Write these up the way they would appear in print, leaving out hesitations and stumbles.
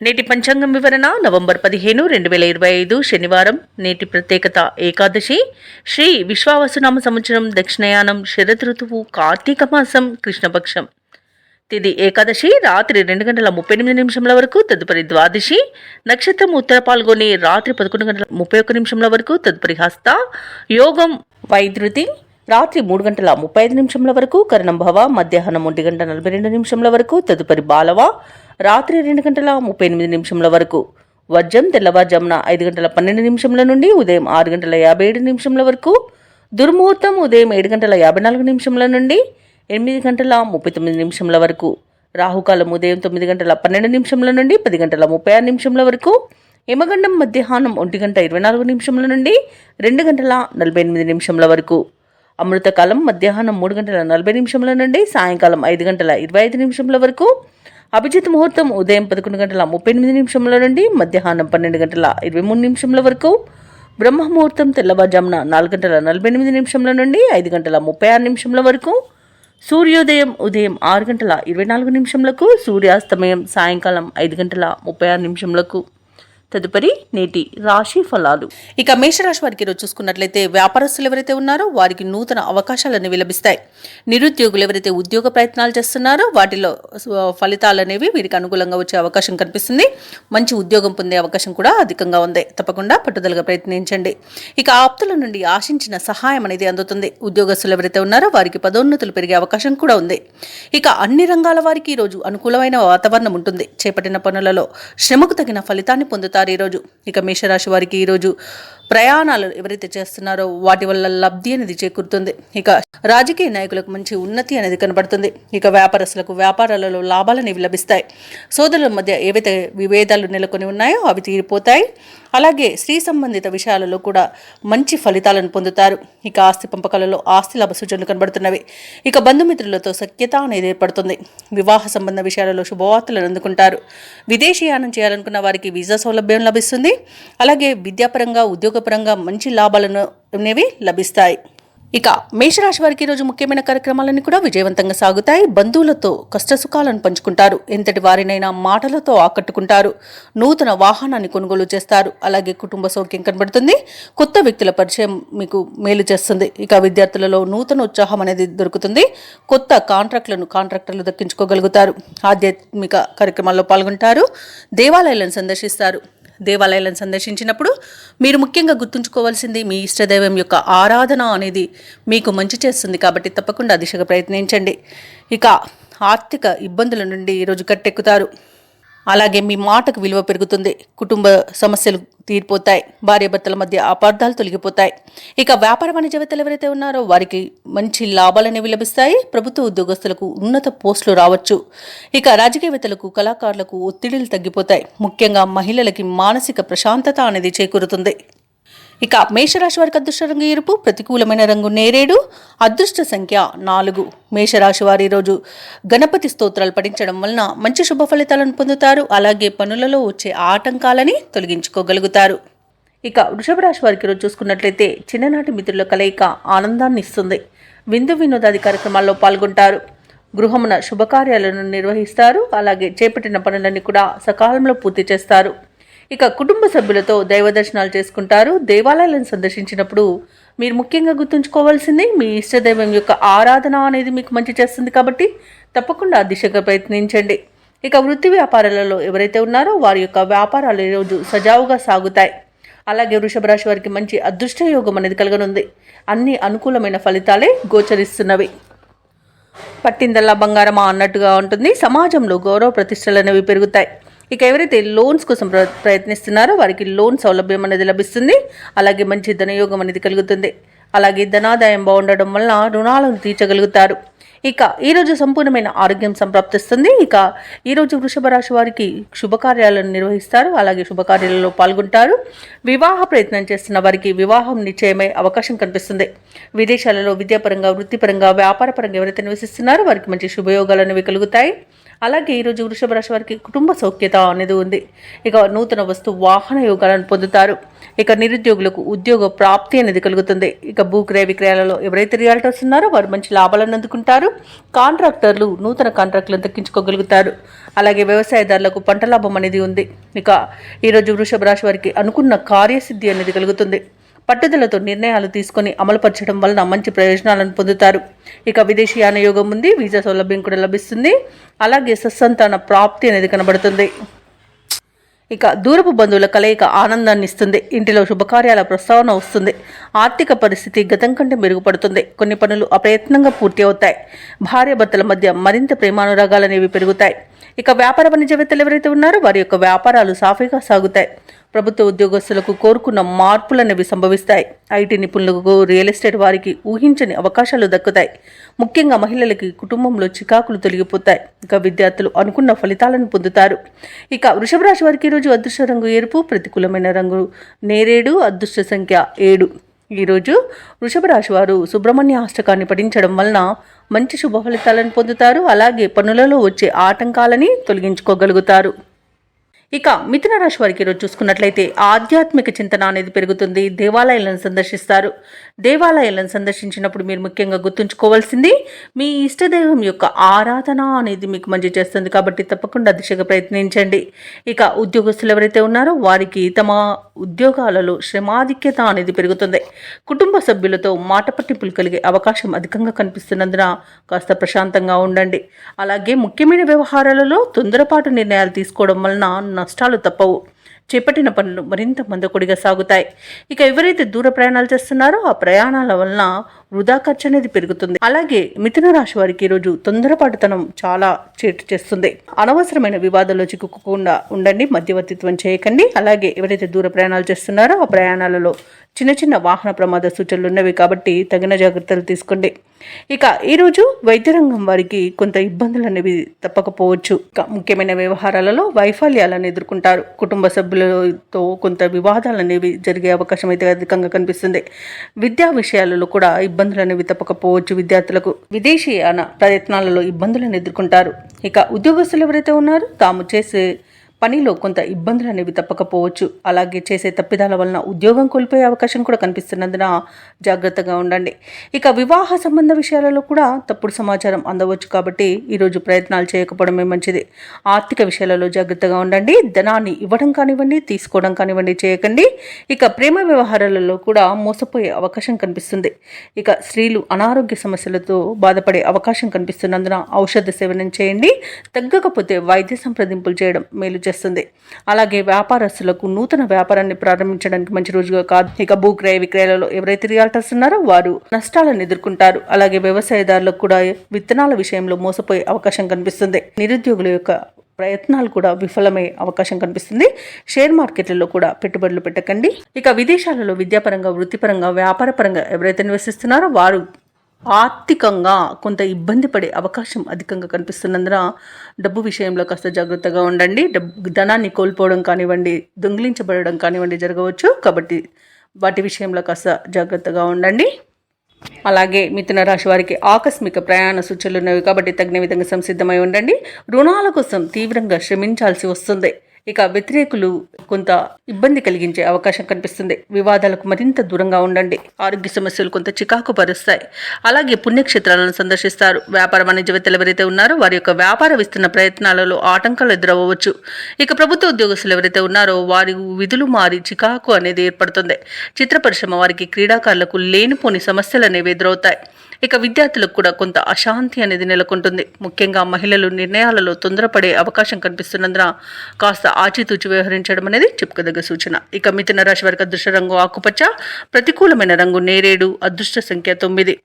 నేటి పంచాంగం వివరణ నవంబర్ 15, 2025 శనివారం. నేటి ప్రత్యేకత ఏకాదశి. శ్రీ విశ్వావసునామ సంవత్సరం, దక్షిణయానం, శరద్ ఋతువు, కార్తీక మాసం, కృష్ణపక్షం. తిది ఏకాదశి రాత్రి 2:38 వరకు, తదుపరి ద్వాదశి. నక్షత్రం ఉత్తర పాల్గొని రాత్రి 11:31 వరకు, తదుపరి హస్త. యోగం వైద్యుతి రాత్రి 3:35 వరకు, కరణం భవ మధ్యాహ్నం 1:42 వరకు, తదుపరి బాలవ రాత్రి 2:38 వరకు. వర్జం తెల్లవారుజామున 5:12 నుండి ఉదయం 6:57 వరకు. దుర్ముహూర్తం ఉదయం 7:54 నుండి 8:39 వరకు. రాహుకాలం ఉదయం 9:12 నుండి 10:36 వరకు. యమగండం మధ్యాహ్నం 1:24 నుండి 2:48 వరకు. అమృతకాలం మధ్యాహ్నం 3:40 నుండి సాయంకాలం 5:25 వరకు. అభిజిత్ ముహూర్తం ఉదయం 11:38 నుండి మధ్యాహ్నం 12:23 వరకు. బ్రహ్మ ముహూర్తం తెల్లవారుజామున 4:48 నుండి 5:36 వరకు. సూర్యోదయం ఉదయం 6:24 సూర్యాస్తమయం సాయంకాలం 5:36. తదుపరి నేటి రాశి ఫలాలు. ఇక మేషరాశి వారికి ఈరోజు చూసుకున్నట్లయితే వ్యాపారస్తులు ఎవరైతే ఉన్నారో వారికి నూతన అవకాశాలనేవి లభిస్తాయి. నిరుద్యోగులు ఎవరైతే ఉద్యోగ ప్రయత్నాలు చేస్తున్నారో వాటిలో ఫలితాలు అనేవి వీరికి అనుకూలంగా వచ్చే అవకాశం కనిపిస్తుంది. మంచి ఉద్యోగం పొందే అవకాశం కూడా అధికంగా ఉంది. తప్పకుండా పట్టుదలగా ప్రయత్నించండి. ఇక ఆప్తుల నుండి ఆశించిన సహాయం అనేది అందుతుంది. ఉద్యోగస్తులు ఎవరైతే ఉన్నారో వారికి పదోన్నతులు పెరిగే అవకాశం కూడా ఉంది. ఇక అన్ని రంగాల వారికి ఈరోజు అనుకూలమైన వాతావరణం ఉంటుంది. చేపట్టిన పనులలో శ్రమకు తగిన ఫలితాన్ని పొందుతారు ఈరోజు. ఇక మేషరాశి వారికి ఈరోజు ప్రయాణాలు ఎవరైతే చేస్తున్నారో వాటి వల్ల లబ్ధి అనేది చేకూరుతుంది. ఇక రాజకీయ నాయకులకు మంచి ఉన్నతి అనేది కనబడుతుంది. ఇక వ్యాపారస్తులకు వ్యాపారాలలో లాభాలు అనేవి లభిస్తాయి. సోదరుల మధ్య ఏవైతే విభేదాలు నెలకొని ఉన్నాయో అవి తీరిపోతాయి. అలాగే స్త్రీ సంబంధిత విషయాలలో కూడా మంచి ఫలితాలను పొందుతారు. ఇక ఆస్తి పంపకాలలో ఆస్తి లాభ సూచనలు కనబడుతున్నవి. ఇక బంధుమిత్రులతో సఖ్యత అనేది ఏర్పడుతుంది. వివాహ సంబంధ విషయాలలో శుభవార్తలను అందుకుంటారు. విదేశీయానం చేయాలనుకున్న వారికి వీసా సౌలభ్యం లభిస్తుంది. అలాగే విద్యాపరంగా ఉద్యోగపరంగా మంచి లాభాలను అనేవి లభిస్తాయి. ఇక మేషరాశి వారికి ఈరోజు ముఖ్యమైన కార్యక్రమాలన్నీ కూడా విజయవంతంగా సాగుతాయి. బంధువులతో కష్టసుఖాలను పంచుకుంటారు. ఎంతటి వారినైనా మాటలతో ఆకట్టుకుంటారు. నూతన వాహనాన్ని కొనుగోలు చేస్తారు. అలాగే కుటుంబ సౌఖ్యం కనబడుతుంది. కొత్త వ్యక్తుల పరిచయం మీకు మేలు చేస్తుంది. ఇక విద్యార్థులలో నూతన ఉత్సాహం అనేది దొరుకుతుంది. కొత్త కాంట్రాక్టర్లు దక్కించుకోగలుగుతారు. ఆధ్యాత్మిక కార్యక్రమాల్లో పాల్గొంటారు. దేవాలయాలను సందర్శిస్తారు. దేవాలయాలను సందర్శించినప్పుడు మీరు ముఖ్యంగా గుర్తుంచుకోవాల్సింది మీ ఇష్టదైవం యొక్క ఆరాధన అనేది మీకు మంచి చేస్తుంది. కాబట్టి తప్పకుండా దిశగా ప్రయత్నించండి. ఇక ఆర్థిక ఇబ్బందుల నుండి ఈరోజు గట్టెక్కుతారు. అలాగే మీ మాటకు విలువ పెరుగుతుంది. కుటుంబ సమస్యలు తీరిపోతాయి. భార్యాభర్తల మధ్య అపార్థాలు తొలగిపోతాయి. ఇక వ్యాపార వాణిజ్యవేత్తలు ఎవరైతే ఉన్నారో వారికి మంచి లాభాలు అనేవి లభిస్తాయి. ప్రభుత్వ ఉద్యోగస్తులకు ఉన్నత పోస్టులు రావచ్చు. ఇక రాజకీయవేత్తలకు కళాకారులకు ఒత్తిడిలు తగ్గిపోతాయి. ముఖ్యంగా మహిళలకి మానసిక ప్రశాంతత అనేది చేకూరుతుంది. ఇక మేషరాశి వారికి అదృష్ట రంగు ఎరుపు, ప్రతికూలమైన రంగు నేరేడు, అదృష్ట సంఖ్య 4. మేషరాశి వారి ఈరోజు గణపతి స్తోత్రాలు పఠించడం వలన మంచి శుభ ఫలితాలను పొందుతారు. అలాగే పనులలో వచ్చే ఆటంకాలని తొలగించుకోగలుగుతారు. ఇక వృషభ రాశి వారికి ఈరోజు చూసుకున్నట్లయితే చిన్ననాటి మిత్రుల కలయిక ఆనందాన్ని ఇస్తుంది. విందు వినోదాది కార్యక్రమాల్లో పాల్గొంటారు. గృహమున శుభకార్యాలను నిర్వహిస్తారు. అలాగే చేపట్టిన పనులన్నీ కూడా సకాలంలో పూర్తి చేస్తారు. ఇక కుటుంబ సభ్యులతో దైవ దర్శనాలు చేసుకుంటారు. దేవాలయాలను సందర్శించినప్పుడు మీరు ముఖ్యంగా గుర్తుంచుకోవాల్సింది మీ ఇష్టదైవం యొక్క ఆరాధన అనేది మీకు మంచి చేస్తుంది. కాబట్టి తప్పకుండా దిశగా ప్రయత్నించండి. ఇక వృత్తి వ్యాపారాలలో ఎవరైతే ఉన్నారో వారి యొక్క వ్యాపారాలు ఈరోజు సజావుగా సాగుతాయి. అలాగే వృషభ రాశి వారికి మంచి అదృష్ట యోగం అనేది కలగనుంది. అన్ని అనుకూలమైన ఫలితాలే గోచరిస్తున్నవి. పట్టిందల్లా బంగారమా అన్నట్టుగా ఉంటుంది. సమాజంలో గౌరవ ప్రతిష్టలు అనేవి పెరుగుతాయి. ఇక ఎవరైతే లోన్స్ కోసం ప్రయత్నిస్తున్నారో వారికి లోన్ సౌలభ్యం అనేది లభిస్తుంది. అలాగే మంచి ధనయోగం అనేది కలుగుతుంది. అలాగే ధనాదాయం బాగుండడం వలన రుణాలను తీర్చగలుగుతారు. ఇక ఈరోజు సంపూర్ణమైన ఆరోగ్యం సంప్రాప్తిస్తుంది. ఇక ఈరోజు వృషభ రాశి వారికి శుభకార్యాలను నిర్వహిస్తారు. అలాగే శుభకార్యాలలో పాల్గొంటారు. వివాహ ప్రయత్నం చేస్తున్న వారికి వివాహం నిశ్చయమై అవకాశం కనిపిస్తుంది. విదేశాలలో విద్యాపరంగా, వృత్తిపరంగా, వ్యాపారపరంగా ఎవరైతే నివసిస్తున్నారో వారికి మంచి శుభయోగాలు అనేవి కలుగుతాయి. అలాగే ఈరోజు వృషభ రాశి వారికి కుటుంబ సౌఖ్యత అనేది ఉంది. ఇక నూతన వస్తు వాహన యోగాలను పొందుతారు. ఇక నిరుద్యోగులకు ఉద్యోగ ప్రాప్తి అనేది కలుగుతుంది. ఇక భూక్రయ విక్రయాలలో ఎవరైతే రియాల్టర్స్ ఉన్నారో వారు మంచి లాభాలను అందుకుంటారు. కాంట్రాక్టర్లు నూతన కాంట్రాక్టులను దక్కించుకోగలుగుతారు. అలాగే వ్యవసాయదారులకు పంట లాభం అనేది ఉంది. ఇక ఈరోజు వృషభ రాశి వారికి అనుకున్న కార్యసిద్ధి అనేది కలుగుతుంది. పట్టుదలతో నిర్ణయాలు తీసుకొని అమలుపరచడం వలన మంచి ప్రయోజనాలను పొందుతారు. ఇక విదేశీయాన యోగం ఉంది, వీసా సౌలభ్యం కూడా లభిస్తుంది. అలాగే సత్సంతాన ప్రాప్తి అనేది కనబడుతుంది. ఇక దూరపు బంధువుల కలయిక ఆనందాన్ని ఇస్తుంది. ఇంటిలో శుభకార్యాల ప్రస్తావన వస్తుంది. ఆర్థిక పరిస్థితి గతం కంటే మెరుగుపడుతుంది. కొన్ని పనులు అప్రయత్నంగా పూర్తి అవుతాయి. భార్యాభర్తల మధ్య మరింత ప్రేమానురాగాలు అనేవి పెరుగుతాయి. ఇక వ్యాపార వాణిజ్యవేత్తలు ఎవరైతే ఉన్నారో వారి యొక్క వ్యాపారాలు సాఫీగా సాగుతాయి. ప్రభుత్వ ఉద్యోగస్తులకు కోరుకున్న మార్పులు అనేవి సంభవిస్తాయి. ఐటీ నిపుణులకు, రియల్ ఎస్టేట్ వారికి ఊహించని అవకాశాలు దక్కుతాయి. ముఖ్యంగా మహిళలకి కుటుంబంలో చికాకులు తొలగిపోతాయి. ఇక విద్యార్థులు అనుకున్న ఫలితాలను పొందుతారు. ఇక వృషభ రాశి వారికి ఈరోజు అదృష్ట రంగు ఎరుపు, ప్రతికూలమైన రంగు నేరేడు, అదృష్ట సంఖ్య 7. ఈరోజు వృషభ రాశి వారు సుబ్రహ్మణ్య అష్టకాన్ని పఠించడం వలన మంచి శుభ ఫలితాలను పొందుతారు. అలాగే పనులలో వచ్చే ఆటంకాలని తొలగించుకోగలుగుతారు. ఇక మిథున రాశి వారికి ఈరోజు చూసుకున్నట్లయితే ఆధ్యాత్మిక చింతన అనేది పెరుగుతుంది. దేవాలయాలను సందర్శిస్తారు. దేవాలయాలను సందర్శించినప్పుడు మీరు ముఖ్యంగా గుర్తుంచుకోవాల్సింది మీ ఇష్టదైవం యొక్క ఆరాధన అనేది మీకు మంచి చేస్తుంది. కాబట్టి తప్పకుండా దిశగా ప్రయత్నించండి. ఇక ఉద్యోగస్తులు ఎవరైతే ఉన్నారో వారికి తమ ఉద్యోగాలలో శ్రమాధిక్యత అనేది పెరుగుతుంది. కుటుంబ సభ్యులతో మాట పట్టింపులు కలిగే అవకాశం అధికంగా కనిపిస్తున్నందున కాస్త ప్రశాంతంగా ఉండండి. అలాగే ముఖ్యమైన వ్యవహారాలలో తొందరపాటు నిర్ణయాలు తీసుకోవడం వలన నష్టాలు తప్పవు. చేపట్టిన పనులు మరింత మందకొడిగా సాగుతాయి. ఇక ఎవరైతే దూర ప్రయాణాలు చేస్తున్నారో ఆ ప్రయాణాల వలన వృధా ఖర్చు అనేది పెరుగుతుంది. అలాగే మిథున రాశి వారికి ఈరోజు తొందరపాటుతనం చాలా చేటు చేస్తుంది. అనవసరమైన వివాదాల్లో చిక్కుకోకుండా ఉండండి. మధ్యవర్తిత్వం చేయకండి. అలాగే ఎవరైతే దూర ప్రయాణాలు చేస్తున్నారో ఆ ప్రయాణాలలో చిన్న చిన్న వాహన ప్రమాద సూచనలు ఉన్నవి కాబట్టి తగిన జాగ్రత్తలు తీసుకోండి. ఇక ఈరోజు వైద్య రంగం వారికి కొంత ఇబ్బందులు అనేవి తప్పకపోవచ్చు. ఇక ముఖ్యమైన వ్యవహారాలలో వైఫల్యాలను ఎదుర్కొంటారు. కుటుంబ సభ్యులతో కొంత వివాదాలు అనేవి జరిగే అవకాశం అయితే అధికంగా కనిపిస్తుంది. విద్యా విషయాలలో కూడా ఇబ్బందులు అనేవి తప్పకపోవచ్చు. విద్యార్థులకు విదేశీయాన ప్రయత్నాలలో ఇబ్బందులను ఎదుర్కొంటారు. ఇక ఉద్యోగస్తులు ఎవరైతే ఉన్నారో తాము చేసే పనిలో కొంత ఇబ్బందులు అనేవి తప్పకపోవచ్చు. అలాగే చేసే తప్పిదాల వలన ఉద్యోగం కోల్పోయే అవకాశం కూడా కనిపిస్తున్నందున జాగ్రత్తగా ఉండండి. ఇక వివాహ సంబంధ విషయాలలో కూడా తప్పుడు సమాచారం అందవచ్చు కాబట్టి ఈరోజు ప్రయత్నాలు చేయకపోవడమే మంచిది. ఆర్థిక విషయాలలో జాగ్రత్తగా ఉండండి. ధనాన్ని ఇవ్వడం కానివ్వండి, తీసుకోవడం కానివ్వండి చేయకండి. ఇక ప్రేమ వ్యవహారాలలో కూడా మోసపోయే అవకాశం కనిపిస్తుంది. ఇక స్త్రీలు అనారోగ్య సమస్యలతో బాధపడే అవకాశం కనిపిస్తున్నందున ఔషధ సేవనం చేయండి. తగ్గకపోతే వైద్య సంప్రదింపులు చేయడం మేలు చేస్తుంది. అలాగే వ్యాపారస్తులకు నూతన వ్యాపారాన్ని ప్రారంభించడానికి మంచి రోజుగా కాదు. ఇక భూక్రయ విక్రయాలలో ఎవరైతే రియాల్టర్స్ ఉన్నారో వారు నష్టాలను ఎదుర్కొంటారు. అలాగే వ్యవసాయదారులకు కూడా విత్తనాల విషయంలో మోసపోయే అవకాశం కనిపిస్తుంది. నిరుద్యోగుల యొక్క ప్రయత్నాలు కూడా విఫలమయ్యే అవకాశం కనిపిస్తుంది. షేర్ మార్కెట్లలో కూడా పెట్టుబడులు పెట్టకండి. ఇక విదేశాలలో విద్యాపరంగా, వృత్తిపరంగా, వ్యాపారపరంగా ఎవరైతే నివసిస్తున్నారో వారు ఆర్థికంగా కొంత ఇబ్బంది పడే అవకాశం అధికంగా కనిపిస్తున్నందున డబ్బు విషయంలో కాస్త జాగ్రత్తగా ఉండండి. ధనాన్ని కోల్పోవడం కానివ్వండి, దొంగిలించబడడం కానివ్వండి జరగవచ్చు. కాబట్టి వాటి విషయంలో కాస్త జాగ్రత్తగా ఉండండి. అలాగే మిథున రాశి వారికి ఆకస్మిక ప్రయాణ సూచనలు ఉన్నవి కాబట్టి తగిన విధంగా సంసిద్ధమై ఉండండి. రుణాల కోసం తీవ్రంగా శ్రమించాల్సి వస్తుంది. ఇక వ్యతిరేకులు కొంత ఇబ్బంది కలిగించే అవకాశం కనిపిస్తుంది. వివాదాలకు మరింత దూరంగా ఉండండి. ఆరోగ్య సమస్యలు కొంత చికాకు పరుస్తాయి. అలాగే పుణ్యక్షేత్రాలను సందర్శిస్తారు. వ్యాపార వాణిజ్యవేత్తలు ఎవరైతే ఉన్నారో వారి యొక్క వ్యాపార విస్తరణ ప్రయత్నాలలో ఆటంకాలు ఎదురవ్వచ్చు. ఇక ప్రభుత్వ ఉద్యోగస్తులు ఎవరైతే ఉన్నారో వారి విధులు మారి చికాకు అనేది ఏర్పడుతుంది. చిత్ర పరిశ్రమ వారికి, క్రీడాకారులకు లేనిపోని సమస్యలు అనేవి ఎదురవుతాయి. ఇక విద్యార్థులకు కూడా కొంత అశాంతి అనేది నెలకొంటుంది. ముఖ్యంగా మహిళలు నిర్ణయాలలో తొందరపడే అవకాశం కనిపిస్తున్నందున కాస్త ఆచితూచి వ్యవహరించడం అనేది చెప్పుకోదగ్గ సూచన. ఇక మిథున రాశి వారికి అదృష్ట రంగు ఆకుపచ్చ, ప్రతికూలమైన రంగు నేరేడు, అదృష్ట సంఖ్య 9.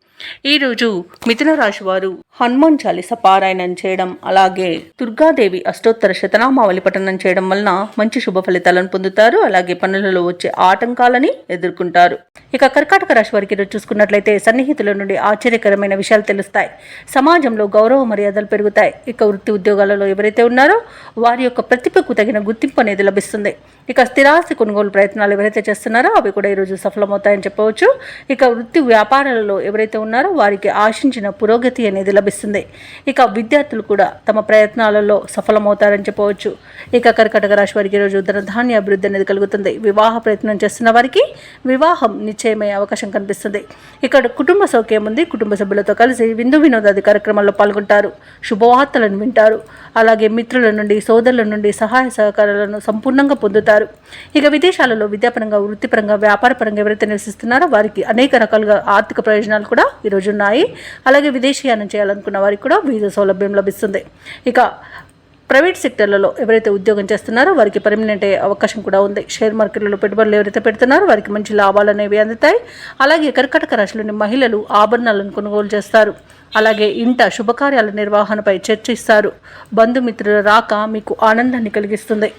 ఈరోజు మిథున రాశి వారు హనుమాన్ చాలీస పారాయణం చేయడం, అలాగే దుర్గాదేవి అష్టోత్తర శతనామావళి పఠనం చేయడం వలన మంచి శుభ ఫలితాలను పొందుతారు. అలాగే పనులలో వచ్చే ఆటంకాలని ఎదుర్కొంటారు. ఇక కర్కాటక రాశి వారికి ఈరోజు చూసుకున్నట్లయితే సన్నిహితుల నుండి ఆశ్చర్యకరమైన విషయాలు తెలుస్తాయి. సమాజంలో గౌరవ మర్యాదలు పెరుగుతాయి. ఇక వృత్తి ఉద్యోగాలలో ఎవరైతే ఉన్నారో వారి యొక్క ప్రతిభకు తగిన గుర్తింపు అనేది లభిస్తుంది. ఇక స్థిరాస్తి కొనుగోలు ప్రయత్నాలు ఎవరైతే చేస్తున్నారో అవి కూడా ఈరోజు సఫలమవుతాయని చెప్పవచ్చు. ఇక వృత్తి వ్యాపారాలలో ఎవరైతే ఉన్నారో వారికి ఆశించిన పురోగతి అనేది లభిస్తుంది. ఇక విద్యార్థులు కూడా తమ ప్రయత్నాలలో సఫలమవుతారని చెప్పవచ్చు. ఇక కర్కాటక రాశి వారికి ఈరోజు ధనధాన్య అభివృద్ధి అనేది కలుగుతుంది. వివాహ ప్రయత్నం చేస్తున్న వారికి వివాహం నిశ్చయమయ్యే అవకాశం కనిపిస్తుంది. ఇక్కడ కుటుంబ సౌఖ్యం ఉంది. కుటుంబ సభ్యులతో కలిసి విందు వినోదాది కార్యక్రమాల్లో పాల్గొంటారు. శుభవార్తలను వింటారు. అలాగే మిత్రుల నుండి సోదరుల నుండి సహాయ సహకారాలను సంపూర్ణంగా పొందుతారు. ఇక విదేశాలలో విద్యాపరంగా వృత్తిపరంగా వ్యాపారపరంగా ఎవరైతే నివసిస్తున్నారో వారికి అనేక రకాలుగా ఆర్థిక ప్రయోజనాలు కూడా ఈరోజు ఉన్నాయి. అలాగే విదేశీయానం చేయాలనుకున్న వారికి కూడా వీసా సౌలభ్యం లభిస్తుంది. ఇక ప్రైవేట్ సెక్టర్లలో ఎవరైతే ఉద్యోగం చేస్తున్నారో వారికి పర్మనెంట్ అయ్యే అవకాశం కూడా ఉంది. షేర్ మార్కెట్లలో పెట్టుబడులు ఎవరైతే పెడుతున్నారో వారికి మంచి లాభాలు అనేవి అందుతాయి. అలాగే కర్కాటక రాశిలోని మహిళలు ఆభరణాలను కొనుగోలు చేస్తారు. అలాగే ఇంట శుభకార్యాల నిర్వహణపై చర్చిస్తారు. బంధుమిత్రుల రాక మీకు ఆనందాన్ని కలిగిస్తుంది.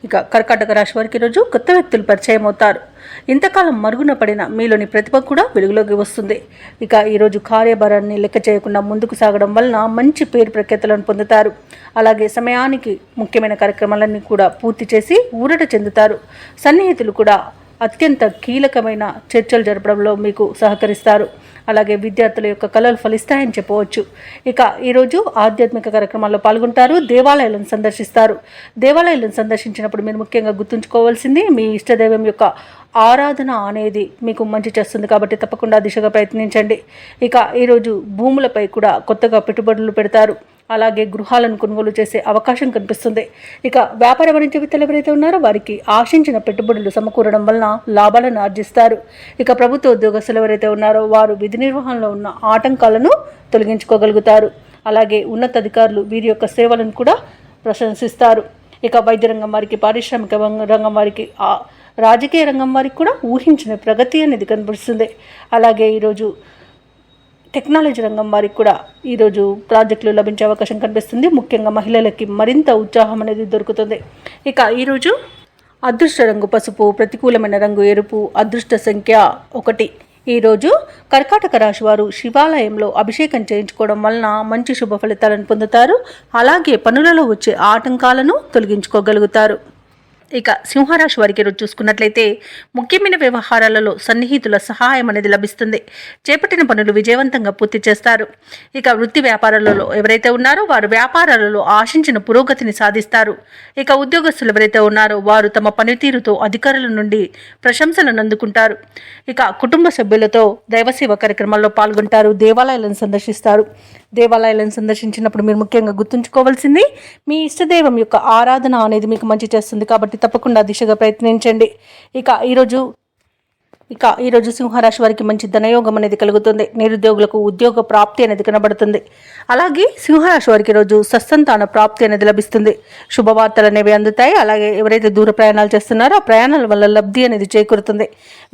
ఇక కర్కాటక రాశి వారికి ఈరోజు కొత్త వ్యక్తులు పరిచయం అవుతారు. ఇంతకాలం మరుగున పడిన మీలోని ప్రతిభ కూడా వెలుగులోకి వస్తుంది. ఇక ఈరోజు కార్యభారాన్ని లెక్క చేయకుండా ముందుకు సాగడం వలన మంచి పేరు ప్రఖ్యాతులను పొందుతారు. అలాగే సమయానికి ముఖ్యమైన కార్యక్రమాలన్నీ కూడా పూర్తి చేసి ఊరట చెందుతారు. సన్నిహితులు కూడా అత్యంత కీలకమైన చర్చలు జరపడంలో మీకు సహకరిస్తారు. అలాగే విద్యార్థుల యొక్క కళలు ఫలిస్తాయని చెప్పవచ్చు. ఇక ఈరోజు ఆధ్యాత్మిక కార్యక్రమాల్లో పాల్గొంటారు. దేవాలయాలను సందర్శిస్తారు. దేవాలయాలను సందర్శించినప్పుడు మీరు ముఖ్యంగా గుర్తుంచుకోవాల్సింది మీ ఇష్టదైవం యొక్క ఆరాధన అనేది మీకు మంచి చేస్తుంది. కాబట్టి తప్పకుండా దిశగా ప్రయత్నించండి. ఇక ఈరోజు భూములపై కూడా కొత్తగా పెట్టుబడులు పెడతారు. అలాగే గృహాలను కొనుగోలు చేసే అవకాశం కనిపిస్తుంది. ఇక వ్యాపార వాణిజ్య వ్యక్తులు ఎవరైతే ఉన్నారో వారికి ఆశించిన పెట్టుబడులు సమకూరడం వలన లాభాలను ఆర్జిస్తారు. ఇక ప్రభుత్వ ఉద్యోగస్తులు ఎవరైతే ఉన్నారో వారు విధి నిర్వహణలో ఉన్న ఆటంకాలను తొలగించుకోగలుగుతారు. అలాగే ఉన్నతాధికారులు వీరి యొక్క సేవలను కూడా ప్రశంసిస్తారు. ఇక వైద్య రంగం వారికి, పారిశ్రామిక రంగం వారికి, రాజకీయ రంగం వారికి కూడా ఊహించిన ప్రగతి అనేది కనిపిస్తుంది. అలాగే ఈరోజు టెక్నాలజీ రంగం వారికి కూడా ఈరోజు ప్రాజెక్టులు లభించే అవకాశం కనిపిస్తుంది. ముఖ్యంగా మహిళలకి మరింత ఉత్సాహం అనేది దొరుకుతుంది. ఇక ఈరోజు అదృష్ట రంగు పసుపు, ప్రతికూలమైన రంగు ఎరుపు, అదృష్ట సంఖ్య 1. ఈరోజు కర్కాటక రాశి వారు శివాలయంలో అభిషేకం చేయించుకోవడం వలన మంచి శుభ ఫలితాలను పొందుతారు. అలాగే పనులలో వచ్చే ఆటంకాలను తొలగించుకోగలుగుతారు. ఇక సింహరాశి వారికి ఈరోజు చూసుకున్నట్లయితే ముఖ్యమైన వ్యవహారాలలో సన్నిహితుల సహాయం అనేది లభిస్తుంది. చేపట్టిన పనులు విజయవంతంగా పూర్తి చేస్తారు. ఇక వృత్తి వ్యాపారాలలో ఎవరైతే ఉన్నారో వారు వ్యాపారాలలో ఆశించిన పురోగతిని సాధిస్తారు. ఇక ఉద్యోగస్తులు ఎవరైతే ఉన్నారో వారు తమ పనితీరుతో అధికారుల నుండి ప్రశంసలను అందుకుంటారు. ఇక కుటుంబ సభ్యులతో దైవసేవ కార్యక్రమాల్లో పాల్గొంటారు. దేవాలయాలను సందర్శిస్తారు. దేవాలయాలను సందర్శించినప్పుడు మీరు ముఖ్యంగా గుర్తుంచుకోవాల్సింది మీ ఇష్టదైవం యొక్క ఆరాధన అనేది మీకు మంచి చేస్తుంది. కాబట్టి తప్పకుండా దిశగా ప్రయత్నించండి. ఇక ఈరోజు సింహరాశి వారికి మంచి ధనయోగం అనేది కలుగుతుంది. నిరుద్యోగులకు ఉద్యోగ ప్రాప్తి అనేది కనబడుతుంది. అలాగే సింహరాశి వారికి ఈరోజు సత్సంతాన ప్రాప్తి అనేది లభిస్తుంది. శుభవార్తలు అనేవి అందుతాయి. అలాగే ఎవరైతే దూర ప్రయాణాలు చేస్తున్నారో ఆ ప్రయాణాల వల్ల లబ్ధి అనేది చేకూరుతుంది.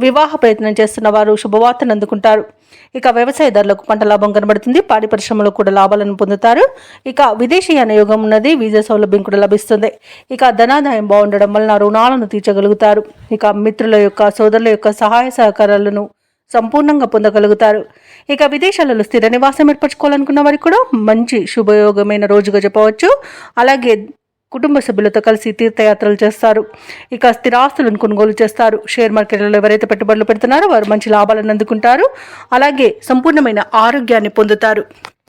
వివాహ ప్రయత్నం చేస్తున్న వారు శుభవార్తను అందుకుంటారు. ఇక వ్యవసాయదారులకు పంట లాభం కనబడుతుంది. పాడి పరిశ్రమలో కూడా లాభాలను పొందుతారు. ఇక విదేశీయాన యోగం ఉన్నది. వీసా సౌలభ్యం కూడా లభిస్తుంది. ఇక ధనాదాయం బాగుండడం వలన రుణాలను తీర్చగలుగుతారు. ఇక మిత్రుల యొక్క, సోదరుల యొక్క సహాయ సహకారాలను సంపూర్ణంగా పొందగలుగుతారు. ఇక విదేశాలలో స్థిర నివాసం ఏర్పరచుకోవాలనుకున్న వారికి కూడా మంచి శుభయోగమైన రోజుగా చెప్పవచ్చు. అలాగే కుటుంబ సభ్యులతో కలిసి తీర్థయాత్రలు చేస్తారు. ఇక స్థిరాస్తులను కొనుగోలు చేస్తారు. షేర్ మార్కెట్లలో ఎవరైతే పెట్టుబడులు పెడుతున్నారో వారు మంచి లాభాలను అందుకుంటారు. అలాగే సంపూర్ణమైన ఆరోగ్యాన్ని పొందుతారు.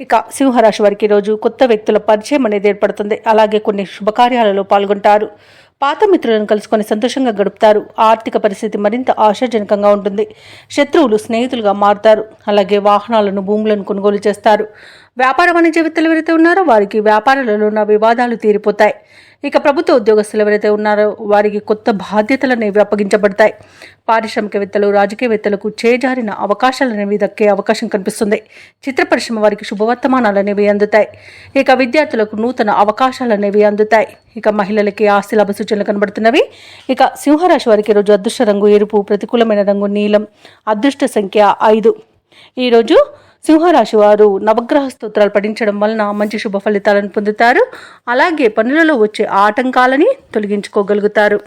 ఇక సింహరాశి వారికి ఈరోజు కొత్త వ్యక్తుల పరిచయం అనేది ఏర్పడుతుంది. అలాగే కొన్ని శుభకార్యాలలో పాల్గొంటారు. పాత మిత్రులను కలుసుకొని సంతోషంగా గడుపుతారు. ఆర్థిక పరిస్థితి మరింత ఆశాజనకంగా ఉంటుంది. శత్రువులు స్నేహితులుగా మారుతారు. అలాగే వాహనాలను, భూములను కొనుగోలు చేస్తారు. వ్యాపార వాణిజ్య వ్యక్తులు ఎవరైతే ఉన్నారో వారికి వ్యాపారాలలో ఉన్న వివాదాలు తీరిపోతాయి. ఇక ప్రభుత్వ ఉద్యోగస్తులు ఎవరైతే ఉన్నారో వారికి కొత్త బాధ్యతలు అనేవి అప్పగించబడతాయి. పారిశ్రామికవేత్తలు, రాజకీయవేత్తలకు చేజారిన అవకాశాలు అనేవి దక్కే అవకాశం కనిపిస్తుంది. చిత్ర పరిశ్రమ వారికి శుభవర్తమానాలు అనేవి అందుతాయి. ఇక విద్యార్థులకు నూతన అవకాశాలు అనేవి అందుతాయి. ఇక మహిళలకి ఆస్తి లాభ సూచనలు కనబడుతున్నవి. ఇక సింహరాశి వారికి ఈరోజు అదృష్ట రంగు ఎరుపు, ప్రతికూలమైన రంగు నీలం, అదృష్ట సంఖ్య 5. ఈరోజు సింహరాశి వారు నవగ్రహ స్తోత్రాలు పఠించడం వలన మంచి శుభ ఫలితాలను పొందుతారు. అలాగే పనులలో వచ్చే ఆటంకాలని తొలగించుకోగలుగుతారు.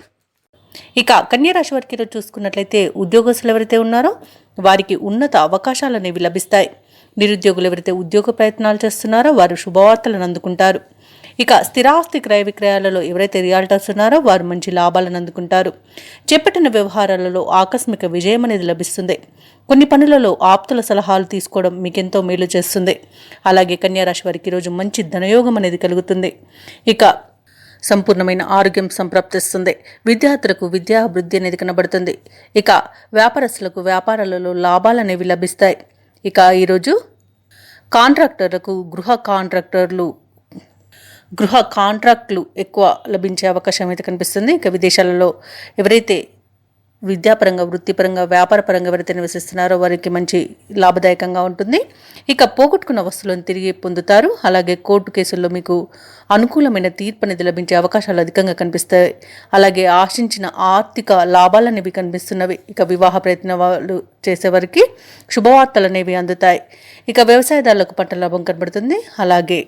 ఇక కన్యారాశి వారికి ఈరోజు చూసుకున్నట్లయితే ఉద్యోగస్తులు ఎవరైతే ఉన్నారో వారికి ఉన్నత అవకాశాలు అనేవి లభిస్తాయి. నిరుద్యోగులు ఎవరైతే ఉద్యోగ ప్రయత్నాలు చేస్తున్నారో వారు శుభవార్తలను అందుకుంటారు. ఇక స్థిరాస్తి క్రయ విక్రయాలలో ఎవరైతే రియాల్టర్స్ ఉన్నారో వారు మంచి లాభాలను అందుకుంటారు. చేపట్టిన వ్యవహారాలలో ఆకస్మిక విజయం అనేది లభిస్తుంది. కొన్ని పనులలో ఆప్తుల సలహాలు తీసుకోవడం మీకెంతో మేలు చేస్తుంది. అలాగే కన్యా రాశి వారికి ఈరోజు మంచి ధనయోగం అనేది కలుగుతుంది. ఇక సంపూర్ణమైన ఆరోగ్యం సంప్రాప్తిస్తుంది. విద్యార్థులకు విద్యా అభివృద్ధి అనేది కనబడుతుంది. ఇక వ్యాపారస్తులకు వ్యాపారాలలో లాభాలు అనేవి లభిస్తాయి. ఇక ఈరోజు కాంట్రాక్టర్లకు గృహ కాంట్రాక్టులు ఎక్కువ లభించే అవకాశం అయితే కనిపిస్తుంది. ఇక విదేశాలలో ఎవరైతే విద్యాపరంగా, వృత్తిపరంగా, వ్యాపారపరంగా ఎవరైతే నివసిస్తున్నారో వారికి మంచి లాభదాయకంగా ఉంటుంది. ఇక పోగొట్టుకున్న వస్తువులను తిరిగి పొందుతారు. అలాగే కోర్టు కేసుల్లో మీకు అనుకూలమైన తీర్పు అనేది లభించే అవకాశాలు అధికంగా కనిపిస్తాయి. అలాగే ఆశించిన ఆర్థిక లాభాలు అనేవి కనిపిస్తున్నవి. ఇక వివాహ ప్రయత్నాలు చేసేవారికి శుభవార్తలు అనేవి అందుతాయి. ఇక వ్యవసాయదారులకు పంట లాభం కనబడుతుంది. అలాగే